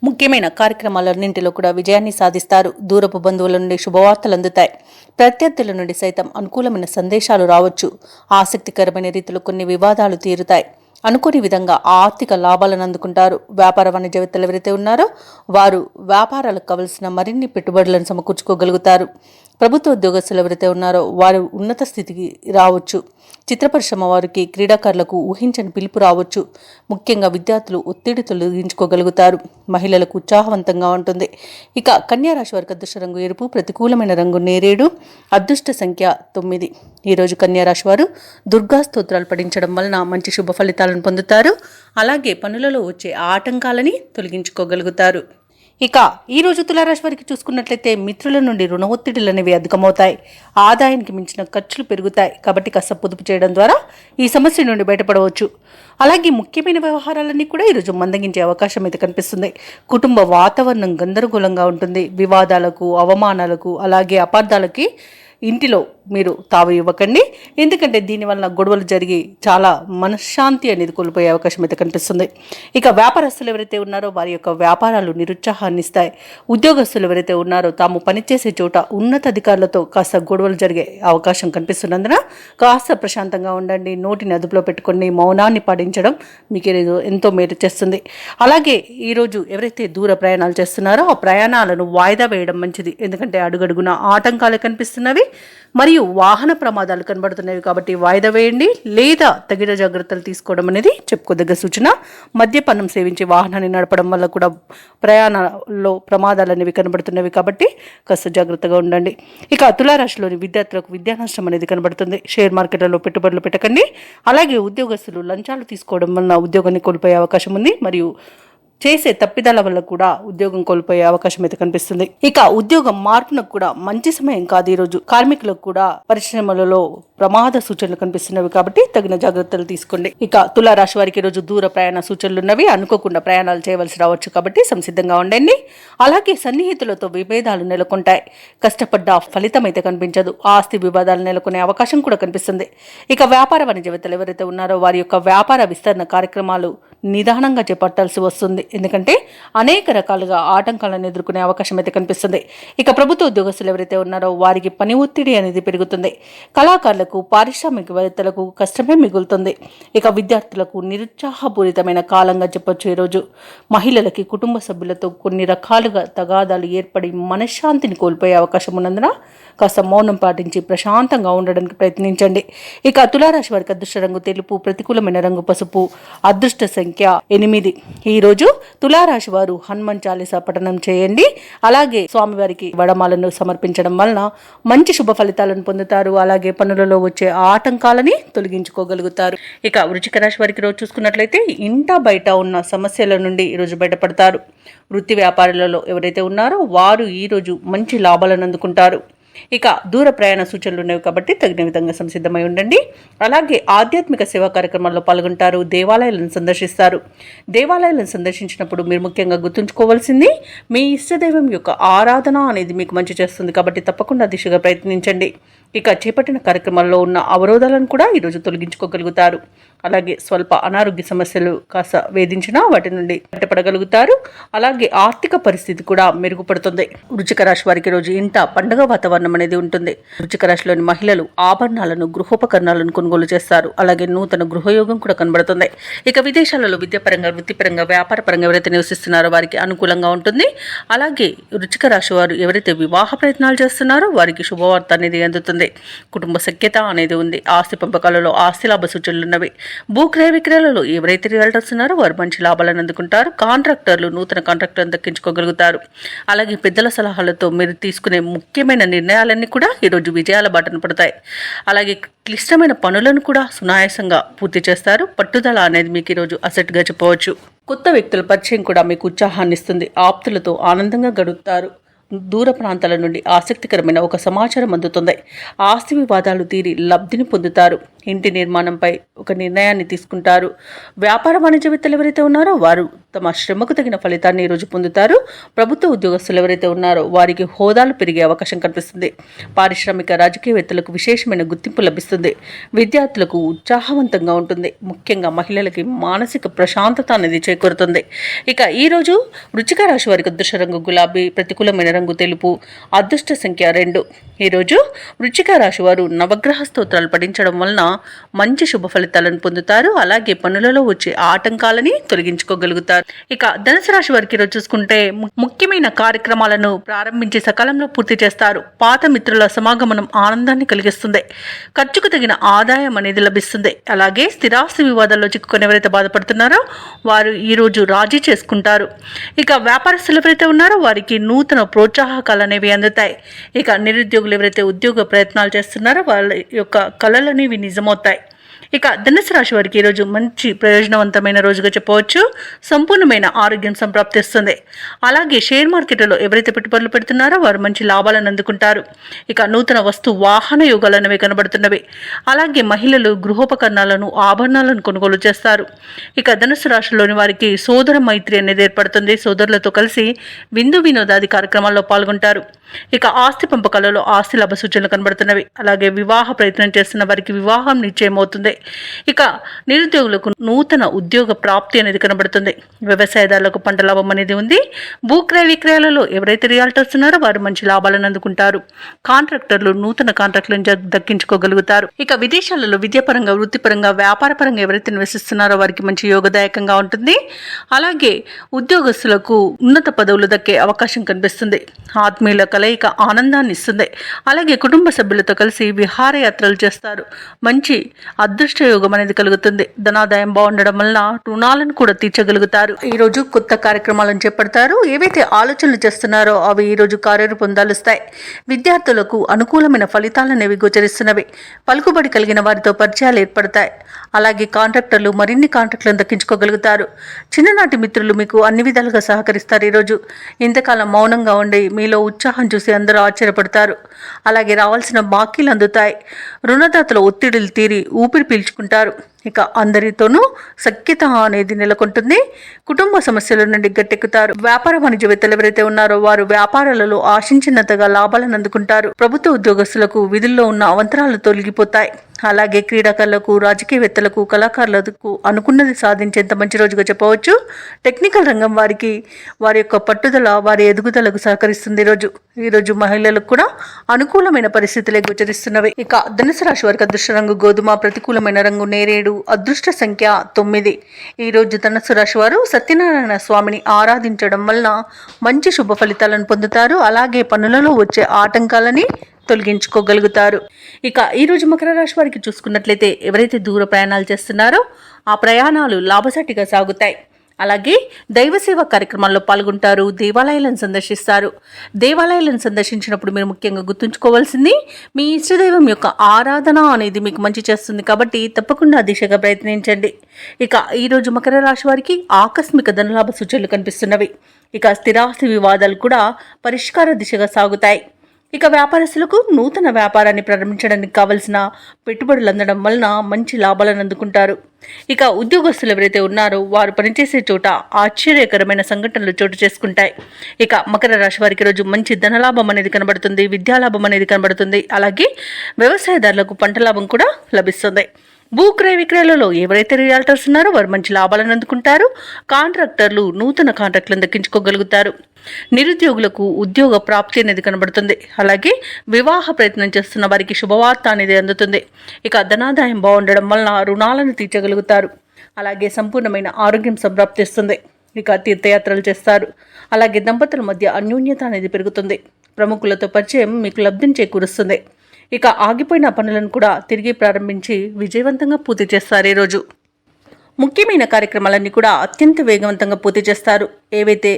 ముఖ్యమైన కార్యక్రమాలన్నింటిలో కూడా విజయాన్ని సాధిస్తారు. దూరపు బంధువుల నుండి శుభవార్తలు అందుతాయి. ప్రత్యర్థుల నుండి సైతం అనుకూలమైన సందేశాలు రావచ్చు. ఆసక్తికరమైన రీతిలో కొన్ని వివాదాలు తీరుతాయి. అనుకోని విధంగా ఆర్థిక లాభాలను అందుకుంటారు. వ్యాపార వాణిజ్యవేత్తలు ఎవరైతే ఉన్నారో వారు వ్యాపారాలకు కావలసిన మరిన్ని పెట్టుబడులను సమకూర్చుకోగలుగుతారు. ప్రభుత్వ ఉద్యోగస్తులు ఎవరైతే ఉన్నారో వారు ఉన్నత స్థితికి రావచ్చు. చిత్ర పరిశ్రమ వారికి, క్రీడాకారులకు ఊహించని పిలుపు రావచ్చు. ముఖ్యంగా విద్యార్థులు ఒత్తిడి తొలగించుకోగలుగుతారు. మహిళలకు ఉత్సాహవంతంగా ఉంటుంది. ఇక కన్యా రాశి వారికి అదృష్ట రంగు ఎరుపు, ప్రతికూలమైన రంగు నేరేడు, అదృష్ట సంఖ్య 9. ఈరోజు కన్యా రాశి వారు దుర్గా స్తోత్రాలు పఠించడం వలన మంచి శుభ ఫలితాలను పొందుతారు. అలాగే పనులలో వచ్చే ఆటంకాలని తొలగించుకోగలుగుతారు. ఇక ఈరోజు తులారాశి వారికి చూసుకున్నట్లయితే మిత్రుల నుండి రుణ ఒత్తిడులు అనేవి అధికమవుతాయి. ఆదాయానికి మించిన ఖర్చులు పెరుగుతాయి. కాబట్టి కాస్త పొదుపు చేయడం ద్వారా ఈ సమస్య నుండి బయటపడవచ్చు. అలాగే ముఖ్యమైన వ్యవహారాలన్నీ కూడా ఈరోజు మందగించే అవకాశం అయితే కనిపిస్తుంది. కుటుంబ వాతావరణం గందరగోళంగా ఉంటుంది. వివాదాలకు, అవమానాలకు, అలాగే అపార్థాలకి ఇంటిలో మీరు తావు ఇవ్వకండి. ఎందుకంటే దీనివల్ల గొడవలు జరిగి చాలా మనశ్శాంతి అనేది కోల్పోయే అవకాశం అయితే కనిపిస్తుంది. ఇక వ్యాపారస్తులు ఎవరైతే ఉన్నారో వారి యొక్క వ్యాపారాలు నిరుత్సాహాన్ని ఇస్తాయి. ఉద్యోగస్తులు ఎవరైతే ఉన్నారో తాము పనిచేసే చోట ఉన్నతాధికారులతో కాస్త గొడవలు జరిగే అవకాశం కనిపిస్తున్నందున కాస్త ప్రశాంతంగా ఉండండి. నోటిని అదుపులో పెట్టుకొని మౌనాన్ని పాటించడం మీకు ఎంతో మేలు చేస్తుంది. అలాగే ఈరోజు ఎవరైతే దూర ప్రయాణాలు చేస్తున్నారో ఆ ప్రయాణాలను వాయిదా వేయడం మంచిది. ఎందుకంటే అడుగడుగున ఆటంకాలు కనిపిస్తున్నవి మరియు వాహన ప్రమాదాలు కనబడుతున్నాయి. కాబట్టి వాయిదా వేయండి లేదా తగిన జాగ్రత్తలు తీసుకోవడం అనేది చెప్పుకోదగ్గ సూచన. మద్యపానం సేవించి వాహనాన్ని నడపడం వల్ల కూడా ప్రయాణాల్లో ప్రమాదాలు అనేవి కనబడుతున్నవి. కాబట్టి కాస్త జాగ్రత్తగా ఉండండి. ఇక తులారాశిలోని విద్యార్థులకు విద్యా నష్టం అనేది కనబడుతుంది. షేర్ మార్కెట్లలో పెట్టుబడులు పెట్టకండి. అలాగే ఉద్యోగస్తులు లంచాలు తీసుకోవడం వలన ఉద్యోగాన్ని కోల్పోయే అవకాశం ఉంది. మరియు చేసే తప్పిదాల వల్ల కూడా ఉద్యోగం కోల్పోయే అవకాశం అయితే కనిపిస్తుంది. ఇక ఉద్యోగం మార్పునకు కూడా మంచి సమయం కాదు ఈరోజు. కార్మికులకు కూడా పరిశ్రమలలో ప్రమాద సూచనలు కనిపిస్తున్నవి. కాబట్టి తగిన జాగ్రత్తలు తీసుకోండి. ఇక తులారాశి వారికి ఈరోజు దూర ప్రయాణ సూచనలు ఉన్నవి. అనుకోకుండా ప్రయాణాలు చేయవలసి రావచ్చు. కాబట్టి సంసిద్ధంగా ఉండండి. అలాగే సన్నిహితులతో విభేదాలు నెలకొంటాయి. కష్టపడ్డ ఫలితం అయితే కనిపించదు. ఆస్తి వివాదాలు నెలకొనే అవకాశం కూడా కనిపిస్తుంది. ఇక వ్యాపార వాణిజ్యవేత్తలు ఎవరైతే ఉన్నారో వారి యొక్క వ్యాపార విస్తరణ కార్యక్రమాలు నిదానంగా చేపట్టాల్సి వస్తుంది. ఎందుకంటే అనేక రకాలుగా ఆటంకాలను ఎదుర్కొనే అవకాశం అయితే కనిపిస్తుంది. ఇక ప్రభుత్వ ఉద్యోగస్తులు ఎవరైతే ఉన్నారో వారికి పని ఒత్తిడి అనేది పెరుగుతుంది. కళాకారులకు, పారిశ్రామికవేత్తలకు కష్టమే మిగులుతుంది. ఇక విద్యార్థులకు నిరుత్సాహపూరితమైన కాలంగా చెప్పొచ్చు ఈరోజు. మహిళలకి కుటుంబ సభ్యులతో కొన్ని రకాలుగా తగాదాలు ఏర్పడి మనశ్శాంతిని కోల్పోయే అవకాశం ఉన్నందున కాస్త మౌనం పాటించి ప్రశాంతంగా ఉండడానికి ప్రయత్నించండి. ఇక తులారాశి వారికి అదృష్ట రంగు తెలుపు, ప్రతికూలమైన రంగు పసుపు, అదృష్ట సంఖ్య 8. ఈరోజు తులారాశి వారు హనుమాన్ చాలీసా పఠనం చేయండి. అలాగే స్వామివారికి వడమాలను సమర్పించడం వలన మంచి శుభ ఫలితాలను పొందుతారు. అలాగే పనులలో వచ్చే ఆటంకాలని తొలగించుకోగలుగుతారు. ఇక వృశ్చిక రాశి వారికి రోజు చూసుకున్నట్లయితే ఇంట బయట ఉన్న సమస్యల నుండి ఈరోజు బయటపడతారు. వృత్తి వ్యాపారాలలో ఎవరైతే ఉన్నారో వారు ఈరోజు మంచి లాభాలను అందుకుంటారు. ఇక దూర ప్రయాణ సూచనలు ఉన్నవి. కాబట్టి తగిన విధంగా సంసిద్ధమై ఉండండి. అలాగే ఆధ్యాత్మిక సేవా కార్యక్రమాల్లో పాల్గొంటారు. దేవాలయాలను సందర్శిస్తారు. దేవాలయాలను సందర్శించినప్పుడు మీరు ముఖ్యంగా గుర్తుంచుకోవాల్సింది మీ ఇష్టదైవం యొక్క ఆరాధన అనేది మీకు మంచి చేస్తుంది. కాబట్టి తప్పకుండా దిశగా ప్రయత్నించండి. ఇక చేపట్టిన కార్యక్రమాల్లో ఉన్న అవరోధాలను కూడా ఈరోజు తొలగించుకోగలుగుతారు. అలాగే స్వల్ప అనారోగ్య సమస్యలు కాస్త వేధించినా వాటి నుండి బయటపడగలుగుతారు. అలాగే ఆర్థిక పరిస్థితి కూడా మెరుగుపడుతుంది. వృశ్చిక రాశి వారికి రోజు ఇంట పండుగ వాతావరణం అనేది ఉంటుంది. వృశ్చిక రాశిలోని మహిళలు ఆభరణాలను, గృహోపకరణాలను కొనుగోలు చేస్తారు. అలాగే నూతన గృహయోగం కూడా కనబడుతుంది. ఇక విదేశాలలో విద్యాపరంగా, వృత్తిపరంగా, వ్యాపార పరంగా ఎవరైతే నివసిస్తున్నారో వారికి అనుకూలంగా ఉంటుంది. అలాగే వృశ్చిక రాశి వారు ఎవరైతే వివాహ ప్రయత్నాలు చేస్తున్నారో వారికి శుభవార్త అనేది అందుతుంది. కుటుంబ సఖ్యత అనేది ఉంది. ఆస్తి పంపకాలలో ఆస్తి లాభ సూచనలు ఉన్నవి. భూక్రయ విక్రయాలలో ఎవరైతే రియల్టర్స్ ఉన్నారో వారు మంచి లాభాలను అందుకుంటారు. కాంట్రాక్టర్లు నూతన కాంట్రాక్టర్లను దక్కించుకోగలుగుతారు. అలాగే పెద్దల సలహాలతో మీరు తీసుకునే ముఖ్యమైన నిర్ణయాలన్నీ కూడా ఈరోజు విజయాల బాటన పడతాయి. అలాగే క్లిష్టమైన పనులను కూడా సునాయాసంగా పూర్తి చేస్తారు. పట్టుదల అనేది మీకు ఈరోజు అసెట్గా చెప్పవచ్చు. కొత్త వ్యక్తుల పరిచయం కూడా మీకు ఉత్సాహాన్ని ఇస్తుంది. ఆప్తులతో ఆనందంగా గడుపుతారు. దూర ప్రాంతాల నుండి ఆసక్తికరమైన ఒక సమాచారం అందుతుంది. ఆస్తి వివాదాలు తీరి లబ్ధిని పొందుతారు. ఇంటి నిర్మాణంపై ఒక నిర్ణయాన్ని తీసుకుంటారు. వ్యాపార వాణిజ్యవేత్తలు ఎవరైతే ఉన్నారో వారు తమ శ్రమకు తగిన ఫలితాన్ని ఈరోజు పొందుతారు. ప్రభుత్వ ఉద్యోగస్తులు ఎవరైతే ఉన్నారో వారికి హోదాలు పెరిగే అవకాశం కనిపిస్తుంది. పారిశ్రామిక, రాజకీయవేత్తలకు విశేషమైన గుర్తింపు లభిస్తుంది. విద్యార్థులకు ఉత్సాహవంతంగా ఉంటుంది. ముఖ్యంగా మహిళలకి మానసిక ప్రశాంతత అనేది చేకూరుతుంది. ఇక ఈరోజు వృశ్చిక రాశి వారికి అదృష్ట రంగు గులాబీ, ప్రతికూలమైన రంగు తెలుపు, అదృష్ట సంఖ్య 2. ఈరోజు వృశ్చిక రాశి వారు నవగ్రహ స్తోత్రాలు పఠించడం వలన మంచి శుభ ఫలితాలను పొందుతారు. అలాగే పనులలో వచ్చే ఆటంకాలని తొలగించుకోగలుగుతారు. ఇక ధనుసు రాశి వారికి ఈరోజు చూసుకుంటే ముఖ్యమైన కార్యక్రమాలను ప్రారంభించి సకాలంలో పూర్తి చేస్తారు. పాత మిత్రుల సమాగమనం ఆనందాన్ని కలిగిస్తుంది. ఖర్చుకు తగిన ఆదాయం అనేది లభిస్తుంది. అలాగే స్థిరాస్తి వివాదాల్లో చిక్కుకొని ఎవరైతే బాధపడుతున్నారో వారు ఈరోజు రాజీ చేసుకుంటారు. ఇక వ్యాపారస్తులు ఎవరైతే ఉన్నారో వారికి నూతన ప్రోత్సాహకాలు అనేవి అందుతాయి. ఇక నిరుద్యోగులు ఎవరైతే ఉద్యోగ ప్రయత్నాలు చేస్తున్నారో వాళ్ళ యొక్క కళలు అనేవి నిజమవుతాయి. ఇక ధనుసు రాశి వారికి ఈరోజు మంచి ప్రయోజనవంతమైన రోజుగా చెప్పవచ్చు. సంపూర్ణమైన ఆరోగ్యం సంప్రాప్తిస్తుంది. అలాగే షేర్ మార్కెట్లో ఎవరైతే పెట్టుబడులు పెడుతున్నారో వారు మంచి లాభాలను అందుకుంటారు. ఇక నూతన వస్తు వాహన యోగాలు అనేవి కనబడుతున్నవి. అలాగే మహిళలు గృహోపకరణాలను, ఆభరణాలను కొనుగోలు చేస్తారు. ఇక ధనుసు రాశిలోని వారికి సోదర మైత్రి అనేది ఏర్పడుతుంది. సోదరులతో కలిసి విందు వినోదాది కార్యక్రమాల్లో పాల్గొంటారు. ఇక ఆస్తి పంపకాలలో ఆస్తి లాభ సూచనలు కనబడుతున్నవి. అలాగే వివాహ ప్రయత్నం చేస్తున్న వారికి వివాహం నిశ్చయమవుతుంది. ఇక నిరుద్యోగులకు నూతన ఉద్యోగ ప్రాప్తి అనేది కనబడుతుంది. వ్యవసాయదారులకు పంట లాభం అనేది ఉంది. భూక్రయ విక్రయాలలో ఎవరైతే రియాల్టర్స్ ఉన్నారో వారు మంచి లాభాలను అందుకుంటారు. కాంట్రాక్టర్లు నూతన కాంట్రాక్టులను దక్కించుకోగలుగుతారు. ఇక విదేశాలలో విద్యాపరంగా, వృత్తిపరంగా, వ్యాపారపరంగా ఎవరైతే నివసిస్తున్నారో వారికి మంచి యోగదాయకంగా ఉంటుంది. అలాగే ఉద్యోగస్తులకు ఉన్నత పదవులు దక్కే అవకాశం కనిపిస్తుంది. ఆత్మీయుల కలయిక ఆనందాన్ని ఇస్తుంది. అలాగే కుటుంబ సభ్యులతో కలిసి విహారయాత్రలు చేస్తారు. మంచి అదృష్ట యోగం అనేది కలుగుతుంది. ధనాదాయం బాగుండడం వలన రుణాలను కూడా తీర్చగలుగుతారు. ఈరోజు కొత్త కార్యక్రమాలను చేపడతారు. ఏవైతే ఆలోచనలు చేస్తున్నారో అవి ఈరోజు కార్యరూపం దాలుస్తాయి. విద్యార్థులకు అనుకూలమైన ఫలితాలు అనేవి గోచరిస్తున్నవి. పలుకుబడి కలిగిన వారితో పరిచయాలు ఏర్పడతాయి. అలాగే కాంట్రాక్టర్లు మరిన్ని కాంట్రాక్టులను దక్కించుకోగలుగుతారు. చిన్ననాటి మిత్రులు మీకు అన్ని విధాలుగా సహకరిస్తారు. ఈరోజు ఇంతకాలం మౌనంగా ఉండి మీలో ఉత్సాహం చూసి అందరూ ఆశ్చర్యపడతారు. అలాగే రావాల్సిన బాకీలు అందుతాయి. రుణదాతల ఒత్తిడులు తీరి ఊపిరి పీల్చుకుంటారు. ఇక అందరితోనూ సఖ్యత అనేది నెలకొంటుంది. కుటుంబ సమస్యల నుండి గట్టెక్కుతారు. వ్యాపార వాణిజ్యవేత్తలు ఎవరైతే ఉన్నారో వారు వ్యాపారాలలో ఆశించినంతగా లాభాలను అందుకుంటారు. ప్రభుత్వ ఉద్యోగస్తులకు విధుల్లో ఉన్న అవంతరాలు తొలగిపోతాయి. అలాగే క్రీడాకారులకు, రాజకీయవేత్తలకు, కళాకారులకు అనుకున్నది సాధించేంత మంచి రోజుగా చెప్పవచ్చు. టెక్నికల్ రంగం వారికి వారి యొక్క పట్టుదల, వారి ఎదుగుదలకు సహకరిస్తుంది. ఈరోజు మహిళలకు కూడా అనుకూలమైన పరిస్థితులే గోచరిస్తున్నవి. ఇక ధనుసు రాశి వారికి అదృష్ట రంగు గోధుమ, ప్రతికూలమైన రంగు నేరేడు, అదృష్ట సంఖ్య 9. ఈరోజు ధనుసు రాశి వారు సత్యనారాయణ స్వామిని ఆరాధించడం వలన మంచి శుభ ఫలితాలను పొందుతారు. అలాగే పనులలో వచ్చే ఆటంకాలని తొలగించుకోగలుగుతారు. ఇక ఈరోజు మకర రాశి వారికి చూసుకున్నట్లయితే ఎవరైతే దూర ప్రయాణాలు చేస్తున్నారో ఆ ప్రయాణాలు లాభసాటిగా సాగుతాయి. అలాగే దైవసేవ కార్యక్రమాల్లో పాల్గొంటారు. దేవాలయాలను సందర్శిస్తారు. దేవాలయాలను సందర్శించినప్పుడు మీరు ముఖ్యంగా గుర్తుంచుకోవాల్సింది మీ ఇష్టదైవం యొక్క ఆరాధన అనేది మీకు మంచి చేస్తుంది. కాబట్టి తప్పకుండా దిశగా ప్రయత్నించండి. ఇక ఈరోజు మకర రాశి వారికి ఆకస్మిక ధనలాభ సూచనలు కనిపిస్తున్నవి. ఇక స్థిరాస్తి వివాదాలు కూడా పరిష్కార దిశగా సాగుతాయి. ఇక వ్యాపారస్తులకు నూతన వ్యాపారాన్ని ప్రారంభించడానికి కావలసిన పెట్టుబడులు అందడం వలన మంచి లాభాలను అందుకుంటారు. ఇక ఉద్యోగస్తులు ఎవరైతే ఉన్నారో వారు పనిచేసే చోట ఆశ్చర్యకరమైన సంఘటనలు చోటు చేసుకుంటాయి. ఇక మకర రాశి వారికి రోజు మంచి ధనలాభం అనేది కనబడుతుంది. విద్యాలాభం అనేది కనబడుతుంది. అలాగే వ్యవసాయదారులకు పంట లాభం కూడా లభిస్తుంది. భూ క్రయ విక్రయాలలో ఎవరైతే రియాల్టర్స్ ఉన్నారో వారు మంచి లాభాలను అందుకుంటారు. కాంట్రాక్టర్లు నూతన కాంట్రాక్టులను దక్కించుకోగలుగుతారు. నిరుద్యోగులకు ఉద్యోగ ప్రాప్తి అనేది కనబడుతుంది. అలాగే వివాహ ప్రయత్నం చేస్తున్న వారికి శుభవార్త అనేది అందుతుంది. ఇక ధనాదాయం బాగుండడం వలన రుణాలను తీర్చగలుగుతారు. అలాగే సంపూర్ణమైన ఆరోగ్యం సంప్రాప్తిస్తుంది. ఇక తీర్థయాత్రలు చేస్తారు. అలాగే దంపతుల మధ్య అన్యోన్యత అనేది పెరుగుతుంది. ప్రముఖులతో పరిచయం మీకు లబ్ధిని చేకూరుస్తుంది. ఇక ఆగిపోయిన పనులను కూడా తిరిగి ప్రారంభించి విజయవంతంగా పూర్తి చేస్తారు. ఈరోజు ముఖ్యమైన కార్యక్రమాలన్నీ కూడా అత్యంత వేగవంతంగా పూర్తి చేస్తారు. ఏవైతే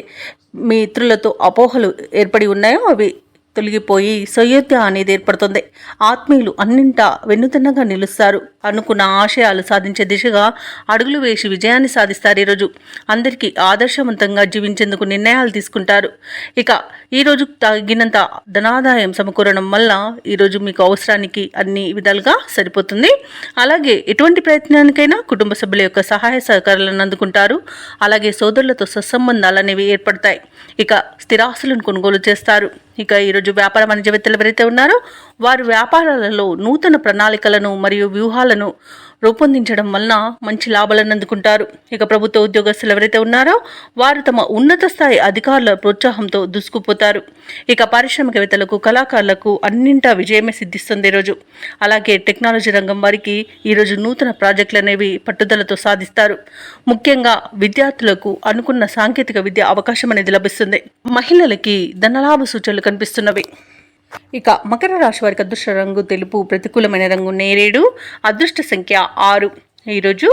మీ ఇతరులతో అపోహలు ఏర్పడి ఉన్నాయో అవి తొలగిపోయి సయోధ్య అనేది ఏర్పడుతుంది. ఆత్మీయులు అన్నింటా వెన్నుతన్నగా నిలుస్తారు. అనుకున్న ఆశయాలు సాధించే దిశగా అడుగులు వేసి విజయాన్ని సాధిస్తారు. ఈరోజు అందరికీ ఆదర్శవంతంగా జీవించేందుకు నిర్ణయాలు తీసుకుంటారు. ఇక ఈరోజు తగినంత ధనాదాయం సమకూరడం వల్ల ఈరోజు మీకు అవసరానికి అన్ని విధాలుగా సరిపోతుంది. అలాగే ఎటువంటి ప్రయత్నానికైనా కుటుంబ సభ్యుల యొక్క సహాయ సహకారాలను అందుకుంటారు. అలాగే సోదరులతో సత్సంబంధాలు అనేవి ఏర్పడతాయి. ఇక స్థిరాస్తులను కొనుగోలు చేస్తారు. ఇక ఈరోజు వ్యాపార వాణిజ్యవేత్తలు ఎవరైతే ఉన్నారో వారు వ్యాపారాలలో నూతన ప్రణాళికలను మరియు వ్యూహాలను రూపొందించడం వలన మంచి లాభాలను అందుకుంటారు. ఇక ప్రభుత్వ ఉద్యోగస్తులు ఎవరైతే ఉన్నారో వారు తమ ఉన్నత స్థాయి అధికారుల ప్రోత్సాహంతో దూసుకుపోతారు. ఇక పారిశ్రామికవేత్తలకు కళాకారులకు అన్నింటా విజయమే సిద్ధిస్తుంది ఈరోజు. అలాగే టెక్నాలజీ రంగం వారికి ఈరోజు నూతన ప్రాజెక్టులు అనేవి పట్టుదలతో సాధిస్తారు. ముఖ్యంగా విద్యార్థులకు అనుకున్న సాంకేతిక విద్య అవకాశం అనేది లభిస్తుంది. మహిళలకి ధనలాభ సూచనలు కనిపిస్తున్నవి. ఇక మకర రాశి వారికి అదృష్ట రంగు తెలుపు, ప్రతికూలమైన రంగు నేరేడు, అదృష్ట సంఖ్య 6. ఈరోజు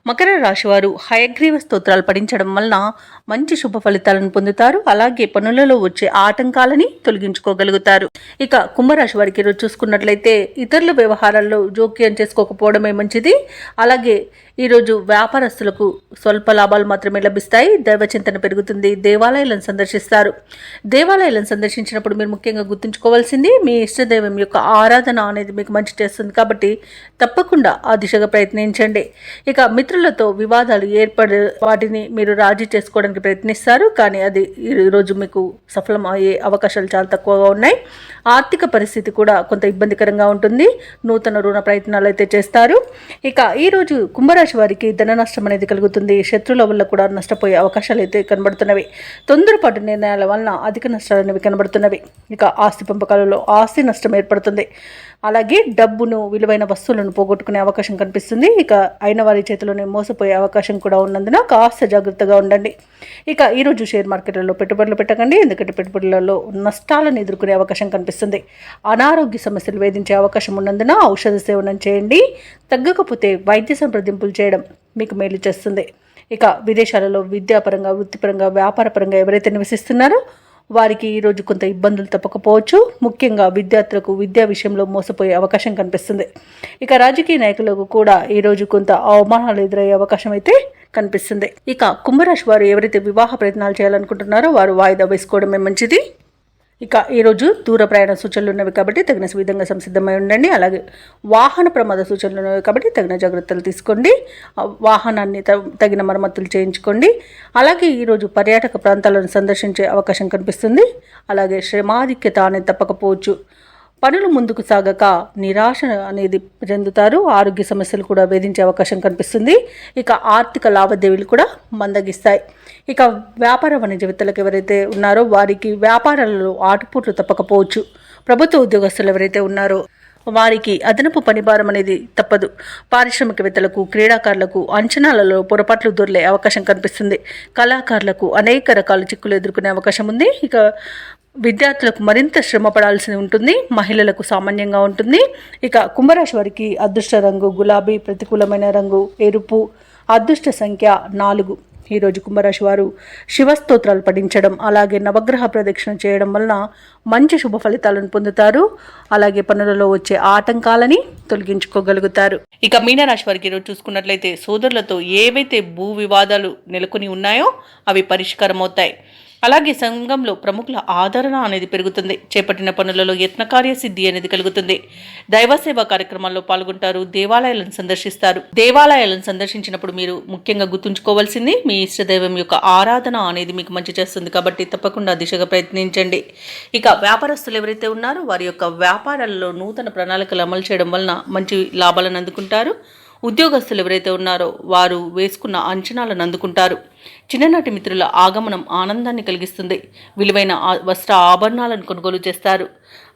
మకర రాశి వారు హయగ్రీవ స్తోత్రాలు పఠించడం వలన మంచి శుభ ఫలితాలను పొందుతారు. అలాగే పనులలో వచ్చే ఆటంకాలని తొలగించుకోగలుగుతారు. ఇక కుంభరాశి వారికి ఈరోజు చూసుకున్నట్లయితే ఇతరుల వ్యవహారాల్లో జోక్యం చేసుకోకపోవడమే మంచిది. అలాగే ఈరోజు వ్యాపారస్తులకు స్వల్ప లాభాలు మాత్రమే లభిస్తాయి. దైవచింతన పెరుగుతుంది. దేవాలయాలను సందర్శిస్తారు. దేవాలయాలను సందర్శించినప్పుడు మీరు ముఖ్యంగా గుర్తుంచుకోవాల్సింది మీ ఇష్టదైవం యొక్క ఆరాధన అనేది మీకు మంచి చేస్తుంది. కాబట్టి తప్పకుండా ఆ దిశగా ప్రయత్నించండి. ఇక మిత్రులతో వివాదాలు ఏర్పడి వాటిని మీరు రాజీ చేసుకోవడానికి ప్రయత్నిస్తారు. కానీ అది ఈరోజు మీకు సఫలం అయ్యే అవకాశాలు చాలా తక్కువగా ఉన్నాయి. ఆర్థిక పరిస్థితి కూడా కొంత ఇబ్బందికరంగా ఉంటుంది. నూతన రుణ ప్రయత్నాలు అయితే చేస్తారు. ఇక ఈరోజు కుంభరాశి వారికి ధన నష్టం అనేది కలుగుతుంది. శత్రువుల వల్ల కూడా నష్టపోయే అవకాశాలు అయితే కనబడుతున్నవి. తొందరపాటు నిర్ణయాల వలన అధిక నష్టాలు అనేవి కనబడుతున్నవి. ఇక ఆస్తి పంపకాలలో ఆస్తి నష్టం ఏర్పడుతుంది. అలాగే డబ్బును, విలువైన వస్తువులను పోగొట్టుకునే అవకాశం కనిపిస్తుంది. ఇక అయిన వారి చేతిలోనే మోసపోయే అవకాశం కూడా ఉన్నందున కాస్త జాగ్రత్తగా ఉండండి. ఇక ఈరోజు షేర్ మార్కెట్లలో పెట్టుబడులు పెట్టకండి. ఎందుకంటే పెట్టుబడులలో నష్టాలను ఎదుర్కొనే అవకాశం కనిపిస్తుంది. అనారోగ్య సమస్యలు వేధించే అవకాశం ఉన్నందున ఔషధ సేవనం చేయండి. తగ్గకపోతే వైద్య సంప్రదింపులు చేయడం మీకు మేలు చేస్తుంది. ఇక విదేశాలలో విద్యాపరంగా, వృత్తిపరంగా, వ్యాపారపరంగా ఎవరైతే నివసిస్తున్నారో వారికి ఈరోజు కొంత ఇబ్బందులు తప్పకపోవచ్చు. ముఖ్యంగా విద్యార్థులకు విద్యా విషయంలో మోసపోయే అవకాశం కనిపిస్తుంది. ఇక రాజకీయ నాయకులకు కూడా ఈరోజు కొంత అవమానాలు ఎదురయ్యే అవకాశం అయితే కనిపిస్తుంది. ఇక కుంభరాశి వారు ఎవరైతే వివాహ ప్రయత్నాలు చేయాలనుకుంటున్నారో వారు వాయిదా వేసుకోవడమే మంచిది. ఇక ఈరోజు దూర ప్రయాణ సూచనలు ఉన్నవి కాబట్టి తగిన విధంగా సంసిద్ధమై ఉండండి. అలాగే వాహన ప్రమాద సూచనలు ఉన్నవి కాబట్టి తగిన జాగ్రత్తలు తీసుకోండి. వాహనాన్ని తగిన మరమ్మతులు చేయించుకోండి. అలాగే ఈరోజు పర్యాటక ప్రాంతాలను సందర్శించే అవకాశం కనిపిస్తుంది. అలాగే శ్రమాధిక్యత అనేది తప్పకపోవచ్చు. పనులు ముందుకు సాగక నిరాశ అనేది చెందుతారు. ఆరోగ్య సమస్యలు కూడా వేధించే అవకాశం కనిపిస్తుంది. ఇక ఆర్థిక లావాదేవీలు కూడా మందగిస్తాయి. ఇక వ్యాపార వాణిజ్యవేత్తలకు ఎవరైతే ఉన్నారో వారికి వ్యాపారాలలో ఆటుపోట్లు తప్పకపోవచ్చు. ప్రభుత్వ ఉద్యోగస్తులు ఎవరైతే ఉన్నారో వారికి అదనపు పనిభారం అనేది తప్పదు. పారిశ్రామికవేత్తలకు, క్రీడాకారులకు అంచనాలలో పొరపాట్లు దొర్లే అవకాశం కనిపిస్తుంది. కళాకారులకు అనేక రకాల చిక్కులు ఎదుర్కొనే అవకాశం ఉంది. ఇక విద్యార్థులకు మరింత శ్రమ పడాల్సి ఉంటుంది. మహిళలకు సామాన్యంగా ఉంటుంది. ఇక కుంభరాశి వారికి అదృష్ట రంగు గులాబీ, ప్రతికూలమైన రంగు ఎరుపు, అదృష్ట సంఖ్య 4. ఈరోజు కుంభరాశి వారు శివస్తోత్రాలు పఠించడం, అలాగే నవగ్రహ ప్రదక్షిణ చేయడం వలన మంచి శుభ ఫలితాలను పొందుతారు. అలాగే పనులలో వచ్చే ఆటంకాలని తొలగించుకోగలుగుతారు. ఇక మీనరాశి వారికి ఈరోజు చూసుకున్నట్లయితే సోదరులతో ఏవైతే భూ వివాదాలు నెలకొని ఉన్నాయో అవి పరిష్కారం అవుతాయి. అలాగే సంఘంలో ప్రముఖుల ఆదరణ అనేది పెరుగుతుంది. చేపట్టిన పనులలో యత్నకార్య సిద్ధి అనేది కలుగుతుంది. దైవ సేవా కార్యక్రమాల్లో పాల్గొంటారు. దేవాలయాలను సందర్శిస్తారు. దేవాలయాలను సందర్శించినప్పుడు మీరు ముఖ్యంగా గుర్తుంచుకోవాల్సింది మీ ఇష్టదైవం యొక్క ఆరాధన అనేది మీకు మంచి చేస్తుంది. కాబట్టి తప్పకుండా దిశగా ప్రయత్నించండి. ఇక వ్యాపారస్తులు ఎవరైతే ఉన్నారో వారి యొక్క వ్యాపారాలలో నూతన ప్రణాళికలు అమలు చేయడం వలన మంచి లాభాలను అందుకుంటారు. ఉద్యోగస్తులు ఎవరైతే ఉన్నారో వారు వేసుకున్న అంచనాలను అందుకుంటారు. చిన్ననాటి మిత్రుల ఆగమనం ఆనందాన్ని కలిగిస్తుంది. విలువైన వస్త్ర ఆభరణాలను కొనుగోలు చేస్తారు.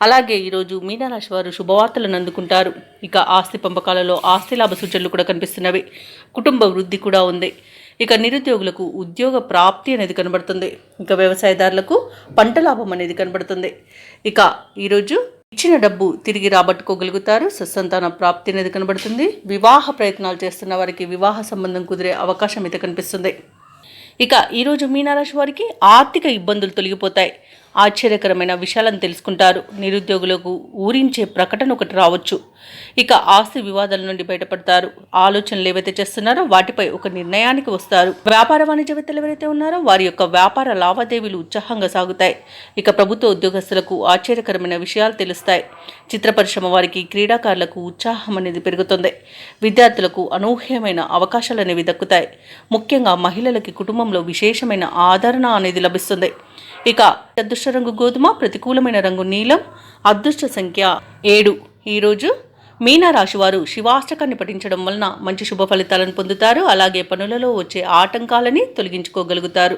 అలాగే ఈరోజు మీనరాశి వారు శుభవార్తలను అందుకుంటారు. ఇక ఆస్తి పంపకాలలో ఆస్తి లాభ సూచనలు కూడా కనిపిస్తున్నవి. కుటుంబ వృద్ధి కూడా ఉంది. ఇక నిరుద్యోగులకు ఉద్యోగ ప్రాప్తి అనేది కనబడుతుంది. ఇక వ్యవసాయదారులకు పంట లాభం అనేది కనబడుతుంది. ఇక ఈరోజు ఇచ్చిన డబ్బు తిరిగి రాబట్టుకోగలుగుతారు. సత్సంతాన ప్రాప్తి అనేది కనబడుతుంది. వివాహ ప్రయత్నాలు చేస్తున్న వారికి వివాహ సంబంధం కుదిరే అవకాశం అయితే కనిపిస్తుంది. ఇక ఈరోజు మీనరాశి వారికి ఆర్థిక ఇబ్బందులు తొలగిపోతాయి. ఆశ్చర్యకరమైన విషయాలను తెలుసుకుంటారు. నిరుద్యోగులకు ఊరించే ప్రకటన ఒకటి రావచ్చు. ఇక ఆస్తి వివాదాల నుండి బయటపడతారు. ఆలోచనలు ఏవైతే చేస్తున్నారో వాటిపై ఒక నిర్ణయానికి వస్తారు. వ్యాపార వాణిజ్యవేత్తలు ఎవరైతే ఉన్నారో వారి యొక్క వ్యాపార లావాదేవీలు ఉత్సాహంగా సాగుతాయి. ఇక ప్రభుత్వ ఉద్యోగస్తులకు ఆశ్చర్యకరమైన విషయాలు తెలుస్తాయి. చిత్ర పరిశ్రమ వారికి, క్రీడాకారులకు ఉత్సాహం అనేది పెరుగుతుంది. విద్యార్థులకు అనూహ్యమైన అవకాశాలు అనేవి దక్కుతాయి. ముఖ్యంగా మహిళలకి కుటుంబంలో విశేషమైన ఆదరణ అనేది లభిస్తుంది. ఇక అదృష్ట రంగు గోధుమ, ప్రతికూలమైన రంగు నీలం, అదృష్ట సంఖ్య 7. ఈరోజు మీనరాశి వారు శివాష్టకాన్ని పఠించడం వలన మంచి శుభ ఫలితాలను పొందుతారు. అలాగే పనులలో వచ్చే ఆటంకాలని తొలగించుకోగలుగుతారు.